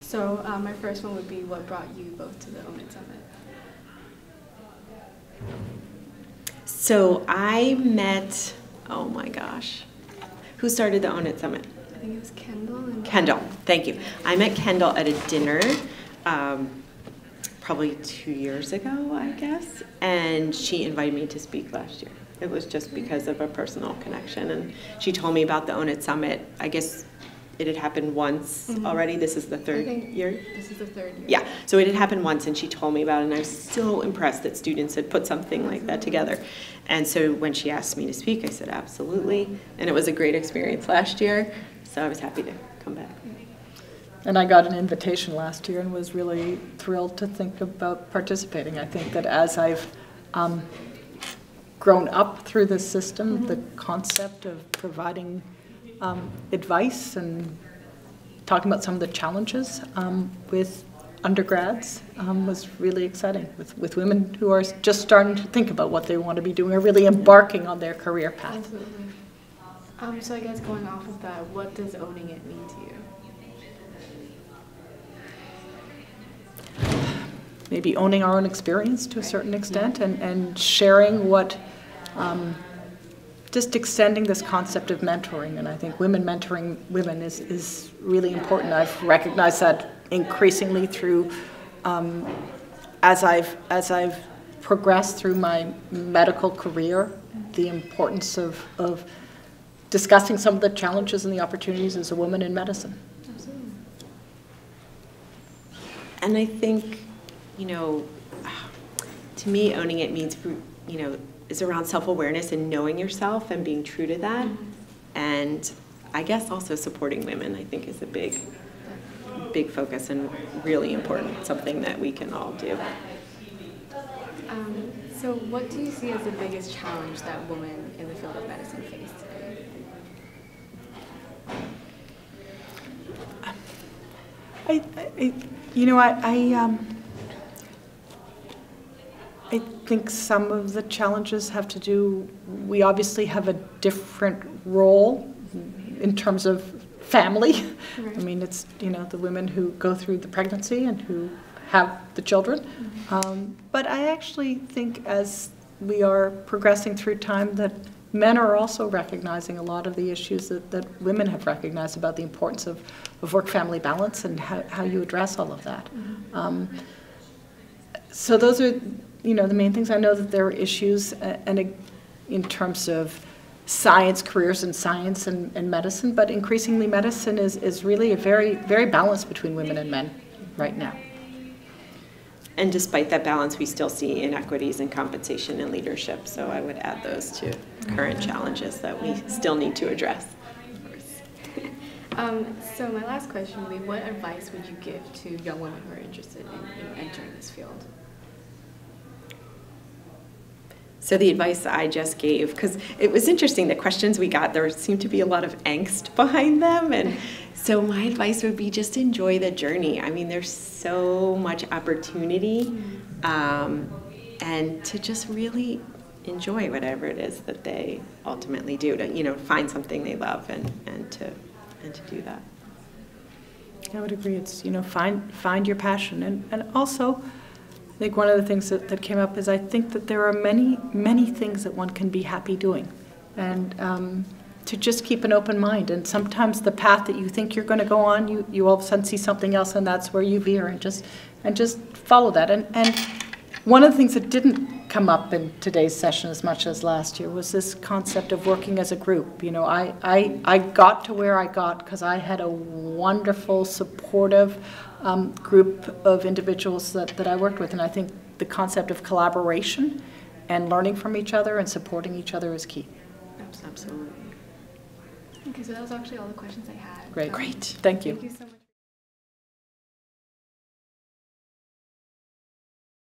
So my first one would be, what brought you both to the Own It Summit? So I met, oh my gosh, who started the Own It Summit? I think it was Kendall. And Kendall, thank you. I met Kendall at a dinner probably 2 years ago, I guess, and she invited me to speak last year. It was just because of a personal connection, and she told me about the Own It Summit. I guess it had happened once already. This is the third year? This is the third year. Yeah, so it had happened once, and she told me about it, and I was so impressed that students had put something like that together. And so when she asked me to speak, I said absolutely, and it was a great experience last year, so I was happy to come back. And I got an invitation last year and was really thrilled to think about participating. I think that as I've grown up through the system, the concept of providing advice and talking about some of the challenges with undergrads was really exciting, with women who are just starting to think about what they want to be doing or really embarking on their career path. Absolutely. So I guess going off of that, what does owning it mean to you? Maybe owning our own experience to a certain extent and sharing what, just extending this concept of mentoring. And I think women mentoring women is really important. I've recognized that increasingly through, as I've progressed through my medical career, the importance of discussing some of the challenges and the opportunities as a woman in medicine. Absolutely. And I think, to me, owning it means, is around self-awareness and knowing yourself and being true to that. And I guess also supporting women, I think, is a big focus and really important, something that we can all do. So what do you see as the biggest challenge that women in the field of medicine face today? I think some of the challenges have to do, we obviously have a different role in terms of family. Right. I mean, it's, the women who go through the pregnancy and who have the children. But I actually think as we are progressing through time that men are also recognizing a lot of the issues that women have recognized about the importance of work-family balance and how you address all of that. So those are, the main things. I know that there are issues in terms of science, careers in science and medicine, but increasingly medicine is really a very, very balanced between women and men right now. And despite that balance, we still see inequities in compensation and leadership. So I would add those to current challenges that we still need to address. So my last question would be, what advice would you give to young women who are interested in entering this field? So the advice I just gave, because it was interesting, the questions we got, there seemed to be a lot of angst behind them. And so my advice would be just enjoy the journey. I mean, there's so much opportunity, and to just really enjoy whatever it is that they ultimately do, to find something they love and to do that. I would agree. It's find your passion, and also I think one of the things that came up is I think that there are many things that one can be happy doing, and to just keep an open mind. And sometimes the path that you think you're going to go on, you all of a sudden see something else, and that's where you veer, and just follow that. And one of the things that didn't come up in today's session as much as last year was this concept of working as a group. I got to where I got because I had a wonderful, supportive group of individuals that I worked with, and I think the concept of collaboration and learning from each other and supporting each other is key. Absolutely. Okay, so that was actually all the questions I had. Great. Thank you. Thank you so much.